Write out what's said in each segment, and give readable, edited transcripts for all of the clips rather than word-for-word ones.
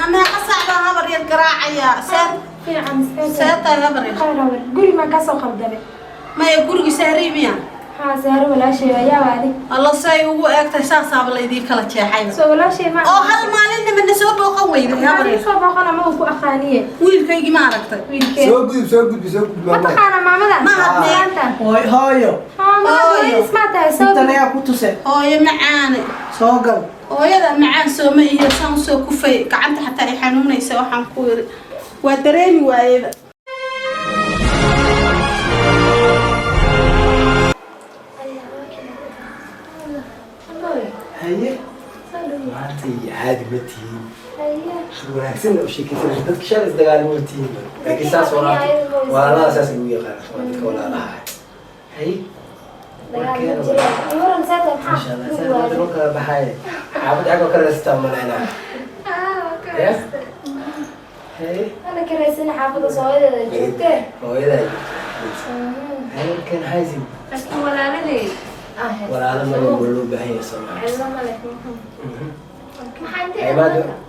أنا قصعد هبر القراعية سات في عم سات هبر خير قولي ما كاسو قردبي ما يقول سهري ميا ها سهر ولا شيء يا وادي الله ساي هو أكتر صعب الله يديك كلا شيء حين سو ولا شيء ما هل مالنا من نسوب قوي يا بري سو بقنا ما هو أخانية ويل كي ما ركض سوق ما تخانا ماما ما هاد هايو ما سمعتها سو انت يا كنتسه هاي معاني سوقل هاي معان سو ما هي سان سو كفي قعدت حتى يحنون يسوي حنكور ودريني وايد هي ما انت عادي متين wanaagsan oo sheekaysan dadka shal isdagaalmotiin laakiin saas walaalaha saas ugu yaqaan dadka walaalaha hay baxay xaafad xagga ka reestaa malaynaa أنا كريسين حافظة صويدة جوتة hooyadaa hay kan haysin لكن ولا ندي walaala ma loo baahan yahay Soomaaliya عزام عليك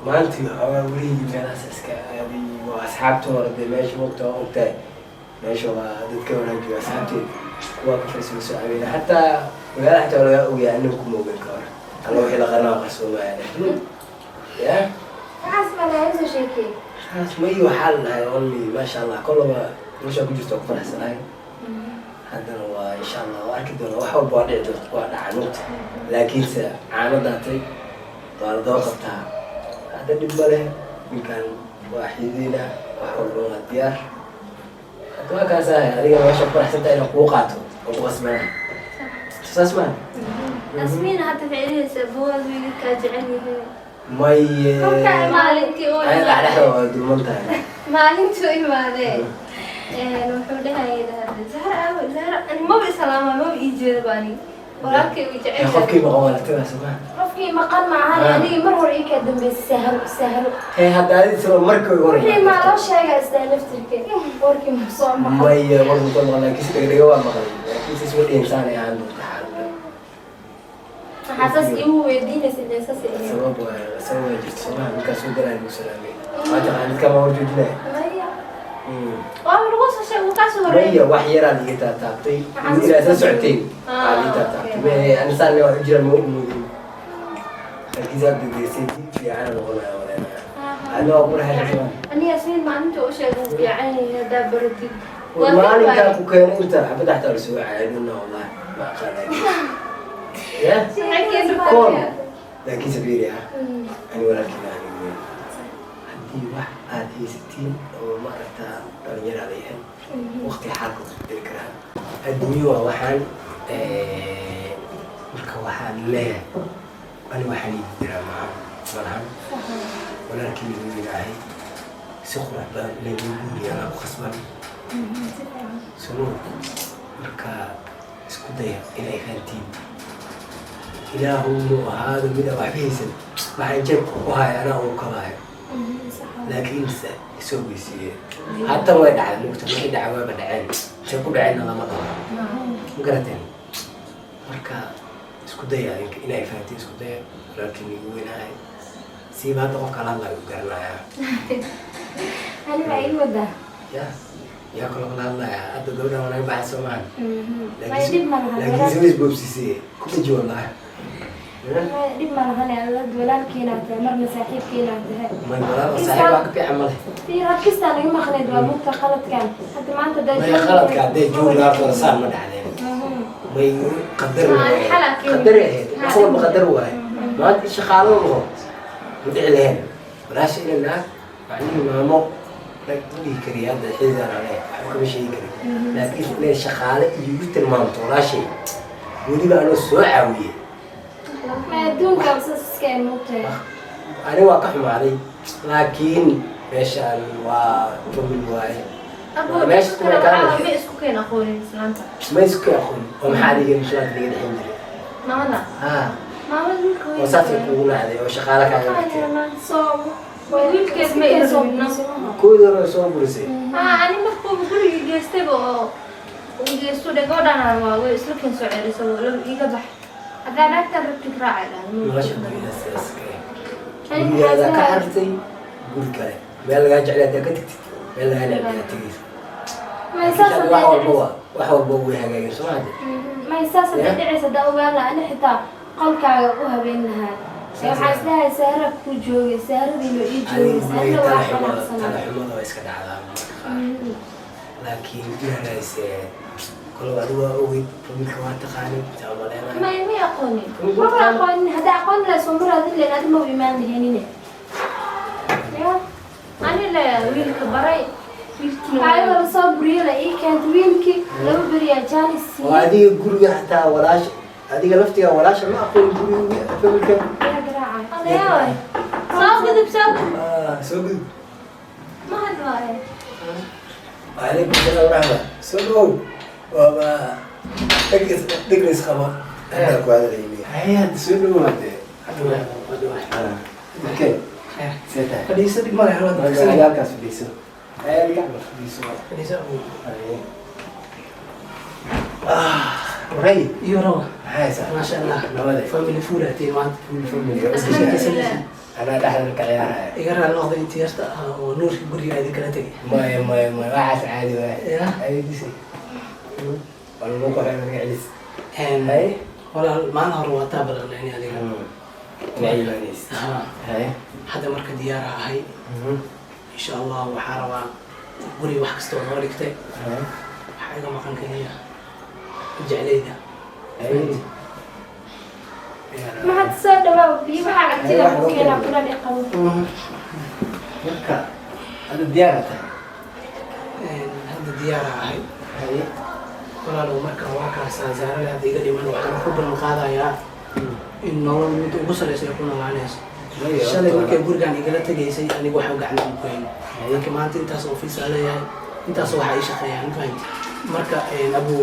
maanta weligii meelahaas iska aaday waa asxaabtooda dee meesha waqti waa ogtahay meesha waa dadka wanaajiyo asxaabteeda kuwa ka farsi soo caawina xataa magaala xataa laga ogyahay aniga kuma ogan ka hor alla wixii la qarnaa qarsoomaaya ya حاسة أنا عايزة شيكي خلاص ما iyo waxaa la dhahay only maasha allah kollaba nolosha ku jirto ku faraxsanahay haddana waa insha allah waa arki doona wax walba waa dhici doonta waa dhacanuunta laakiinse caano daatay waa la daba qabtaa hadda dhib ma leh ninkan waa xididina wax walba waa diyaar hadda waa kaas ahay adiga meesha faraxsanta inaan kuu qaato oo ku qasbana saas maa أسمين حتى في عيلة سبوها زوجي كاجعني may maalintii oo ay dhaxda waa dulmantahay maalintii oo imaadeen wuxuu dhahayaa Zahra ani ma bi salaama ma bi jeedo bani walaalkay uu jecel qofkii ma qabanatay suuqa qofkii maqan ma ahan adiga mar hore ii ka dambeysay sahal hadda adii soo markii hore ma loo sheegay isla naftirkee warkii ma soo maqan may warku ka maqan kiis dhigay waa maqan kiis isoo insaan ay aan dadka حاسس إيه ويدينا سيدنا ساسي sabab waa sabab jirto Soomaaliya markaas uu galay uu salaamay waxa aan kama wajidnaa والرقص شيء وكاسو هي وحيرة اللي تاتي إلى أساس ساعتين اللي تاتي ما أنا صار لي أجر المؤمن الكتاب بيسيتي في عالم ولا أنا أقول هذا أنا ياسمين ما أنت أشياء يعني هذا بردي وما أنا كان كوكين أنت حبيت أحتار سوى عيدنا والله ما قال يا كون لكن سبيري أنا ولكن أنا هدي واحد هذه 60 وما أردت أغير عليها وقتي حالكم تذكرها الدنيا وحال وحال لا أنا وحالي درا معهم ولكن من عاي سخرة لا يقول أنا خصبا سنو مركا اسكودية إلى خالتين إله هذا من وحبيسن مع جنب وهاي أنا وكباي لكن يسوي سي حتى ما يدعى المجتمع يدعى ما بدعين تقول عنا لما طلع مقرتين مركا اسكودية إلى فاتي اسكودية لكن يقول هاي سيب هذا وقع الله يقرنا يا أنا بعيد وده يا كل الله يا أبدا قبل ما نبعث سمان لكن سويس بوبسي كل جو الله دي ما هنا الولاد كينات مرنا صاحب كينات ما الولاد صاحبك في عمله في ركزت أنا يوم خليت ومقطع خلط كان حتى ما أنت ده ما خلط كان ده جو لا صار ما عليه ما يقدر قدر هي أول ما قدر هو ما أنت شغال له بدي عليه ولا شيء لنا يعني ما مو لك تقولي كريه هذا الحين عليه كل شيء كريه لكن ليش شغال يجيب المنطق ولا شيء ودي بقى له سعوية ما دون كابسس كان ممتع أنا واقع معي لكن ماشان وتومي واي أقول ماشي كنا كان ما يسكو كين أخوي سلامتك ما يسكو يا أخوي وما حد يجي مش راضي يجي الحين ما أنا ما أنا وصافي يقول هذا وشغالك أنا صوم ويقول كيف ما يصوم كل رسول برسي أنا مفهوم كل يجستبه ويجستو دعوانا ما ويسلكن سعر يسوي لو يجبح هذا أكثر تكرار ما شاء الله يا ساسك هذا كحرتي guri kale meel lagaa jeclaa ka tagtid meel lagaa jeclaa tegaysa ما يساس wax walba way hagaageen soo hade ما يساس دعيس داوغالا أنا حتى قولك وهبينها waxaa islahay saara ku joogay saaradii loo ii joogay saara waa xanaaqsanaa xumada waa iska dhacdaa laakiin diyaarayse kolo adigu waa ogeyd familka waa taqaanay taabaleena ma aqoonin ma aqoonin hada aqoon la soo maraadin leen adma u imaan lahaynine ya ani la wiilka baray ayada la soo buriyay ii keentay wiilkii laba bariya jaanis waa adiga guriga hataa walaash adiga laftiga walaasha ma aqoon guriga familka سوق ما هذا عليكم السلام ورحمة سوق وما تجلس خبر أنا كوادر يمي هيا تسوق ما هذا ممكن سيتا Tadi saya di mana ya? ما جاي كاس بيسو هيا اللي قاعد بيسو Tadi saya وهي iya rawa. هاي سا Masya Allah. نوادي Family food hati man. أنا دحر الكلام Igara noqday intii yarta oo nuurka guriga ay kala tagay. ما واحد عادي واحد Ya. هاي دي والله مو قرأنا نجلس En هاي walaal maalin hore waa taabalan yani adiga. نعيش هاي Hadda marka diyaar ahay. Insha Allah waxaa rabaa guri wax kasta oo noo dhigtay. Waxaa iga maqan kaliya jeclayda. ما حد صار دواء في ما حد كذا ممكن أقول لك قوي marka ada diyaarata Hadda diyaar ahay. hay walaalow marka waa kaasaa zaarada hadda iga dhiman waxaan ku ballan qaadayaa in nolol mid ugu sareysa ay ku noolaanayso shalay markay gurigaan igala tegaysay anigu waxa gacanta ku hayn laakiin maanta intaas ofiis aan leeyahay intaas waxa ay shaqeeyaan fahant marka abu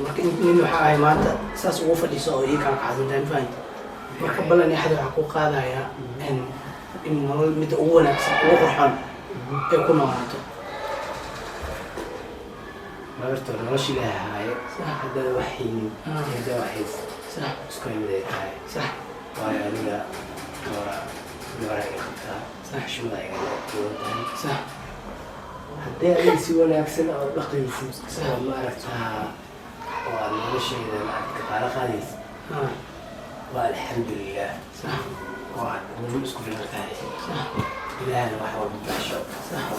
marka nin waxa ahay maanta saas ugu fadhiiso oo ii kala kacsantaan fahant marka ballan iyo xad waxa ku qaadayaa in nolol mid ugu wanaagsan ugu qurxoon ay ku noolaato maarto nolosha ilaahay hada waxayni hada waxays صح isku imid tahay صح waayo aniga gabarayga qabtaa صح shumadayga tahay صح haddii ay si wanaagsan oo dhaqaysid sida maaragtaa oo aad noloshayda maaragta kafaalo qaadaysid waa alxamdulilah صح waa nolol isku filan tahay صح ilaahna wax walba baxsho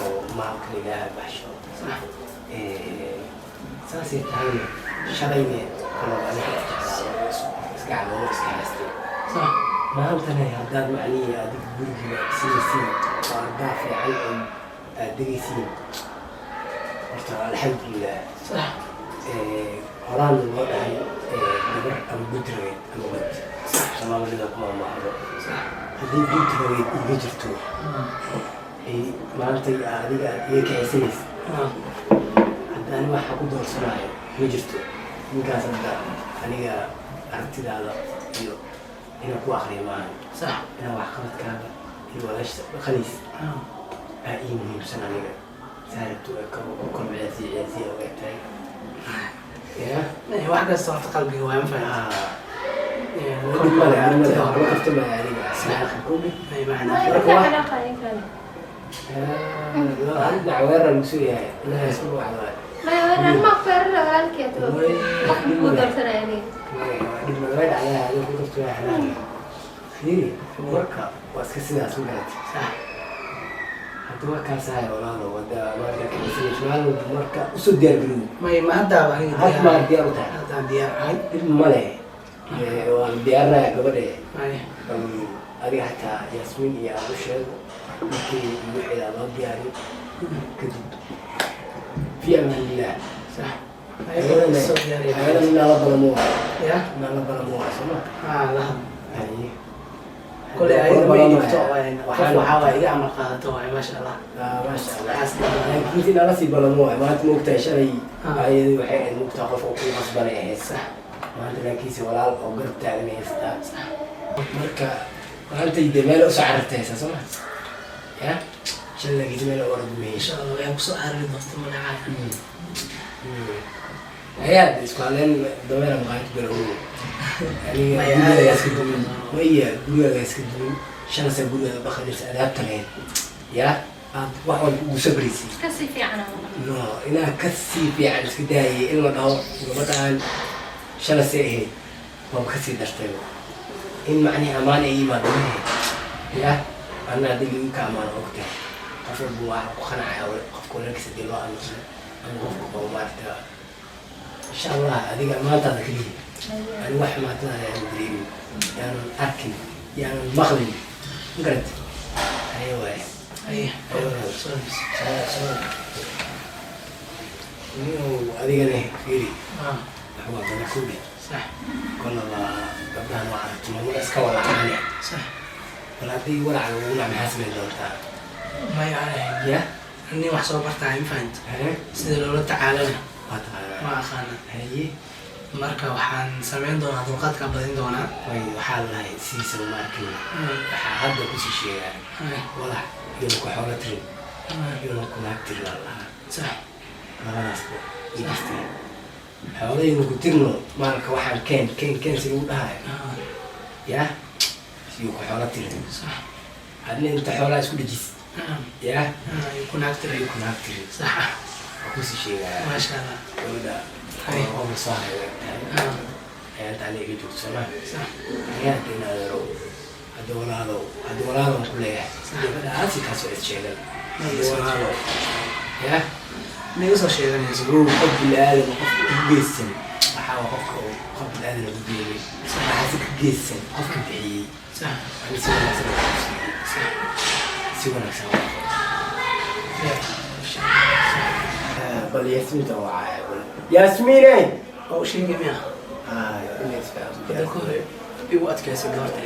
oo maalka ilaaha baxsho صح saasay tahayna shalayne kaloo aniga iska caloolo iska haystay صح maantana haddaad macnihii adiga gurigiiba sinaysiin oo ardaa fiican oo aad degaysiin horta alxamdulilah صح horaan loo dhahay gabar ama gudrageed ama bad soomaalida kuma maahdo haddii gudrageed iga jirto maanta adiga aad iga kaxaysanaysa haddaan waxa ku doorsanayo ma jirto ninkaas hadda aniga aragtidaada iyo inaan ku akriyo maahan صح inaan waxqabadkaaga iyo walaasha dhaqanaysa aa ii muhiimsan aniga saarabtu korbeeciyaasi oo egtahay ya wax kasta horta qalbiga waa anfacaa male animada waxba kaftamaya aniga saarka kubi dhinac weerar lagu yahay inaha isku wacdaa ما يورن ما فرر قالك يا تو قبل درسنا يعني dhib magala dhacdaa adiga ku kaftamaya xanaan fiiri marka waa iska sidaas u garatay صح hadda markaas ahay walaalo wada marka kasiismaal marka usoo diyaar garow ma haddaaba had maar diyaar u tahay haddaan diyaar ahay dhib male waan diyaarnaya gabadhe Ay, adiga hataa yaasmiin iyo aan u sheego markii wixii loo diyaariyo kadib fi amaanillah صح ayadana soo diyaariya ayadana nala balamo ya nala balamo soma laha haye kole ayada way dhigto qof waxaa waa iga amar qaadato waay maasha allah maasha allah laakiin si nala sii balamo maanta moogtahay shalay ayadii waxay ahayd moogtaa qof oo ku qasbanay ahayd صح maanta laakiinse walaal oo garab taagan haystaa marka maantayde meel usoo carartay haysaa sooma ya shallagiis meel oo orad insha meesha allah waxay kusoo carari doonta magacaaga هيا اسمعين دمير مقاعد بالعموم يعني يا اسكتون ويا قولوا يا اسكتون شان سيقولوا بخلص أدابت لين يا واحد وسبريسي كسي في عنا no إنا كسي في عن سكداي إلما ده مثلا شان سيه ما بكسي درتين إن معني أمان أي ما دمه يا أنا دليل كأمان وقته أفرض واحد وخنا عاول قفكون لك سدي الله أنا قفكون ومارته إن شاء الله هذه ما تذكرين يعني واحد ما تنا يعني دريم يعني أكل يعني مخلي قرد أيوة أيه هذه أنا فيري آه هو أنا كوبي صح كل ما قبلها ما عرفت ما ولا سكوا ولا عانية صح ولا دي ولا على ولا محاسب الدولة ما يعني يا إني وحصل برتاع فهمت ها سيد لو تعالى ما ما أخانا هي marka waxaan sameyn doonaa dulqaadka badin doonaa way waxaa lahay siisa markii waxaa hadda ku sii sheegay walax iyo ku xoolo tirin iyo ku naag tirin Allah sax labadaas ko iibistay xoolaheedu ku tirno marka waxaan keen si uu dhahay ya si ku xoolo tirin sax hadna inta xoolaha isku dhijis ya ku naag tirin sax ku sii sheegay ma sha Allah wada oo masahay أنت على يجوك سماه صح يا دينا ذرو هذا ولا كله بدأ عاسي كاسو إتشيلن هذا يا نيجي شيء يعني زروب قبل الآلة وقف جيسن أحاول قبل الآلة وبيني حاسك جيسن قف بعيد صح أنا سوى لك بل ياسمين توعى ياسمين أو شيء جميع ياسمين بوقت كاس الجارتة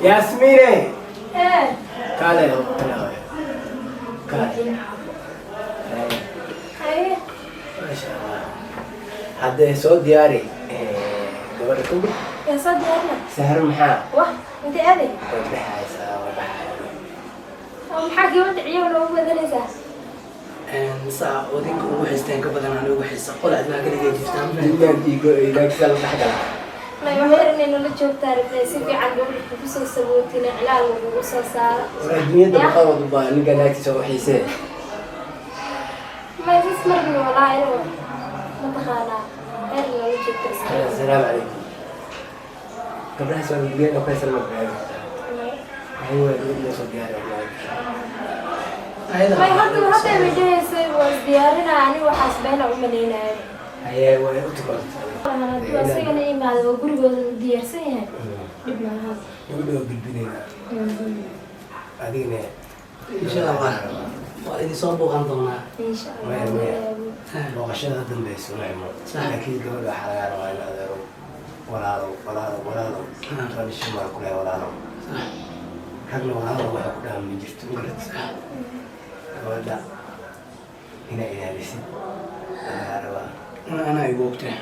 ياسمين ايه قال يا قال ايه ما شاء الله هذا صوت دياري قبلكم يا صدق انا سهر محا واه انت ادي وبحايسة maxaa gabadha ciyaar loogu wadanaysaa saa odinka ugu xisteen ka badan aan ugu xisa qol adna kaliya jiftaan may waxay inay nala joogtaa rabnay si fiican gabadha ku soo sabootina cilaal lagu soo saaro الدنيا بقى بقى نلقى ناس يسوي حساب may is marna walaa inuu ma taqaanaa heer nala joogta السلام عليكم قبلها سؤال دقيقة كويس المبدأ هو يقول لي صوت دياري may hadda midhaysay waa diyaarinaa aniga waxaas beena u maleynaayo هي هو أتقول hadduu asagana imaado oo gurigooda u diyaarsan yahay dhib malaha يقول له بالبنين هذه إن شاء الله وإني صوب وغنضنا insha allah لو عشان هذا البيت ونعمه أكيد قبل حلقة روين هذا ولا كان الشمال كلها ولا كان ولا واحد كلها من جرت مقلت ولا هنا إلى بسيط أنا يقولته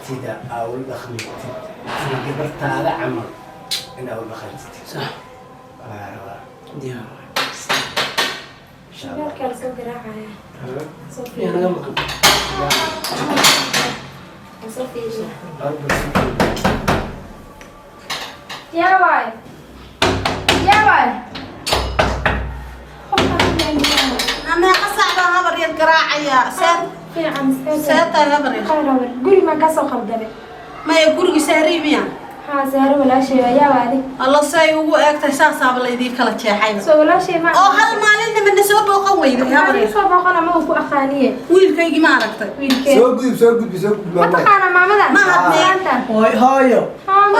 سيدا أول دخل أنا قبلت هذا عمل إن أول دخلت صح دي إن شاء الله كان سو قراعه يا أنا قمت يا واي يا واي أنا قصعد هبر يتقراعي في عم سيتا هبر خير قولي ما كسو خبدبي ما يقولك سهري ميا ها سهر ولا شيء يا وادي الله سايو أكتر صعب الله يديك لا شيء حيل سو ولا شيء ما أو هل مالنا من نسوب قوي هبر هبر سو بقنا ما هو اخانيه ويل كي ما عرفت ويلكي ما تقانا مامدا ما هبني. هاي هايو ها ما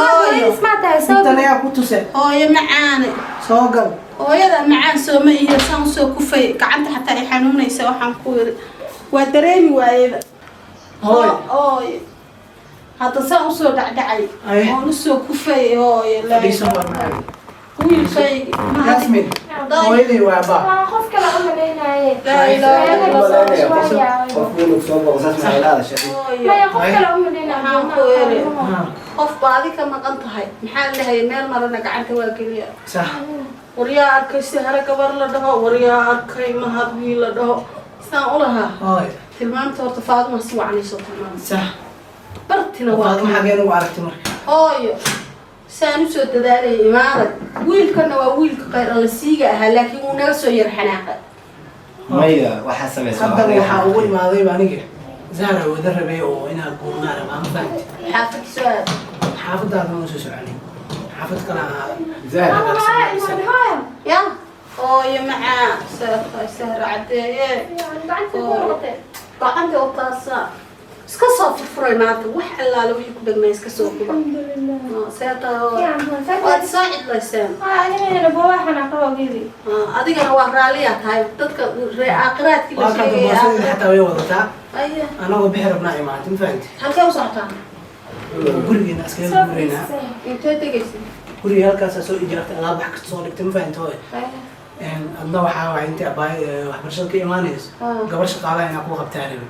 سمعتها سو أنت يا كنتسة هو معاني صاقل hooyada macaan sooma iyo saan soo kufay gacanta xataa ay xanuunaysa waxaan ku yiri waa dareemi waayada ooy hadda saan usoo dhacdhacay oon usoo kufay ooy wiilkaygi ياسمين هايدي وعبا خوف كلا املينايه لا إله إلا الله. ما يا خوف كلا املينايه qof baadi ka maqan tahay maxaa la dhahay meel marana gacanta waa keliya صح waryaa arkay sahara gabar la dhaho waryaa arkay mahad wiil la dhaho سأقولها هاي تلمام تورت فاطمة سوى عني صوت تلمام صح برتنا فاطمة واقع حاجة وعرفت مرة هاي سانو سو دادالي إمارة ويل كنا وويل غير السيجا لكن ونرسو يرحناقه maya waxaa samaysa hadda waxaa ugu imaaday aniga Zahra wada rabay oo inaa guurnaara ma fahamti حافظ سؤال xaafadaada ma soo soconay xaafad kale هاي يا يا معا سهر عديه قاعدة وطاسة iska soo furfuray maanta wax allaale wixii ku dhagnay iska soo kuba waad soo cidlayseen adigana waa raaliyaa tahay dadka aakhiraadkii la sheegay xataa way wadataa aya anagoo bixi rabnaa imaanta ma fahamti halkee u socotaa gurigeena askari gureynaa intee tegaysa guriga halkaasaa soo ijaartay alaab wax kasta soo dhigtay ma fahamti hooy adna waxaa waay intii abaay waxbarashada ka imaanayso gabar shaqaalaha inaa ku qabtaa rabi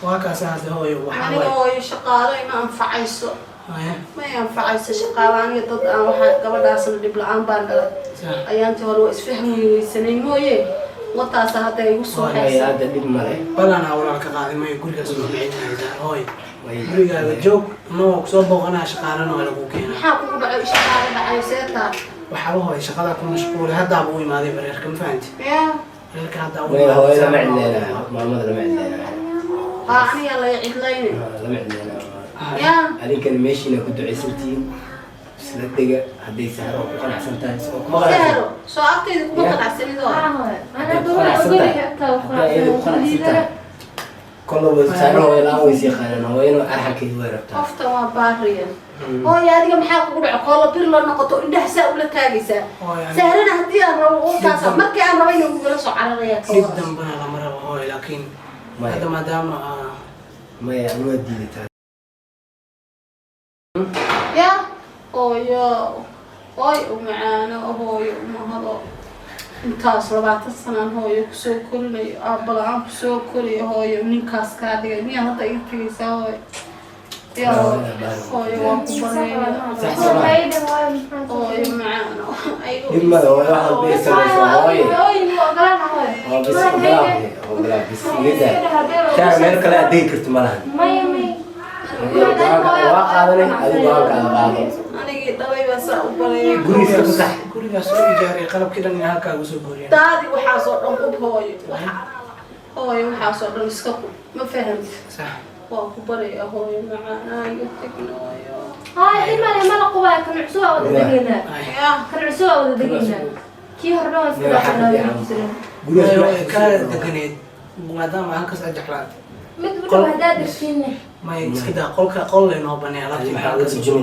waa kaasa hadda hooyo waxaa aniga hooyo shaqaalo ima anfacayso ma anfacayso shaqaalo aniga dad aan waxaa gabadhaasna dhib la-aan baan dhalay ayaantii hore waa isfahmi weysanayn mooye wataasa hadda igu soo hadda dhib male badanaa walaalka qaaday maya gurigaas loo macinaysaa hooy gurigaaga joog anagoo kusoo booqanaa shaqaalana waa lagu keenaa maxaa kugu dhacay shaqaalo dhacay seetaa waxaaba hooy shaqada ku mashquulay haddaaba u imaaday bareerka ma fahanti ya reerka haddaa u maya hooyo lama cidleynaa maamada lama cidleynaa aniga la cidlayne lama cidleynaa ya adinkana meeshiina ku ducaysantihiin isla dega hadday sahro ku qanacsan tahay oo kuma qanacsan sahro soo agtayda kuma qanacsanidoo kollaba sahro way la ways yaqaanaan hooyana arxankeedu way rabtaa qofta waa baariya hooyo adiga maxaa kugu dhaco koola bir la noqoto indhaha saa ula taagaysaa sahrana haddii aan rabo ulkaas markii aan rabo inuu kugula soo cararaya dhib dambana lama rabo hooy laakiin hadda maadaama maya waa diidataa ya hooyo hooy u macaano hooyo umahado intaas 20 sanaan hooyo kusoo korinayo aabala-aan kusoo koriyo hooyo ninkaas kaa dhigay miyaa hadda iga tegaysaa hooyo ya hooyo waan ku bareeya hooyo macaano dhib male hooyo waxaad beesanaysaa hooye waa bis ogolaa bis igada shaar meel kale aad degi karto ma lahan waa qaadanay adigu halkaada qaado anigii dhalay baa saa u bareeya gurigiisa ku sax gurigaas soo ijaaray qalabkii dhan inaa halkaa ugu soo booriyeen daadi waxaasoo dhan qub hooyo hooyo waxaasoo dhan iska qub ma fahamti sax waa ku baraya hooyo macaanaayo tegnooyo هاي إما لما نقوى كان عسوا ولا دقينا ya كان عسوا ولا دقينا كي هرنا gurigaas way ka deganeed maadaama halkaas aad jeclaad متبدو هداد فينا may iska daa qolka qol laynoo banay alaabtii maxaa laga jiro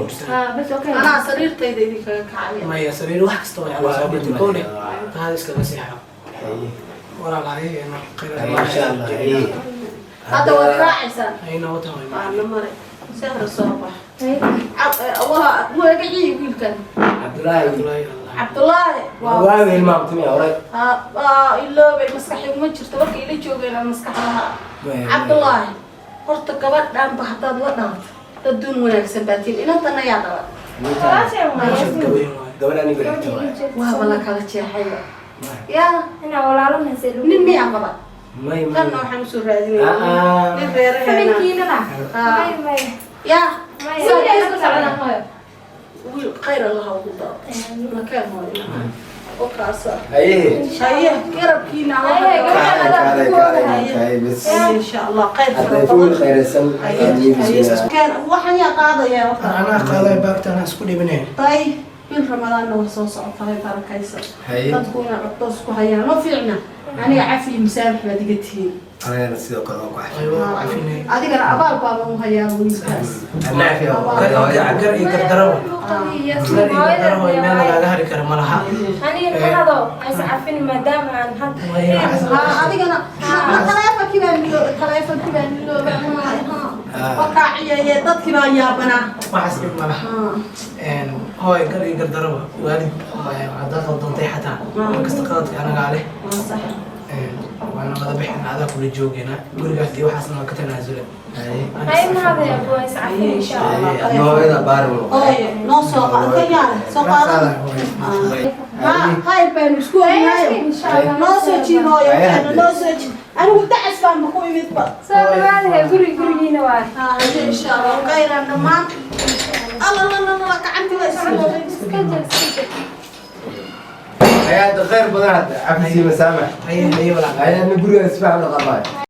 بس أوكي anaa sariirtayda idinkaga kacaya maya sariir wax kasta way ala soo batay koole taada iskaga seexo walaalahayeena masha allah hadda waad raacaysaan ayna wata way waana mare sahra soo bax waa magacii wiilkan cabdullaahi cabdullaahi waa hilmaamtay hore iloobay maskaxi uma jirto marka ila joogeen maskax lahaa cabdullaahi horta gabadhanba haddaad la dhalato daduun wanaagsan baatiin inantana yaa dhala gabadha aniga xigta waaba la kala jeexaya yaa أنا ولا لهم هسيلو nin miyaa qaba may tanna waxaan usoo raadinaya nin reeraheena فمنكينا لا Ah. ما yaa ما wiil khayr allaha ugu daro makaan hooyo oo kaasa haye haye garabkiina insha allah khayr hadday fuul khayraysan waxaan yaa qaadayaa anaa qaaday baagtaan isku dhibineen tay bil ramadaanna way soo socotahay barakaysa haye dadku inay codtoos ku hayaan ma fiicna aniga cafi masaamix baad iga tihiin anagana sidoo kale waa ku way waa cafinay adigana abaal baaba u hayaa wiilkaas gar iyo gardarabo gar iyo gardarabo meel lagaaga hari kara ma laha أنا هذا عايز عارفين ما دام عن adigana taleefonkii baan wakaaciyaye dadkii baa yaabanaa waxaas dhib ma laha hooy gar iyo gardarabo waalid haddaad qaldoontay xataa kasta qaladka anagaa leh waana wada bixin adaa kula joogeena gurigaas iyo waxaasna waa ka tanaasula هاي ما هذا يا أبو عايز عارفين إن شاء الله nooyada baarmo hooye noo soo qaada yaale soo qaada khayr baynu isku oynaayo إن شاء الله noo soo jiid hooye noo soo jiid أنا قلت أسفل بكون يمتبع سأل هذا قري نواي إن شاء الله غير أنا ما الله الله كعنتي واسمه سكجل هيا خير بدر عبد مسامح هي ولا هيا نقول اسمع ولا قضايا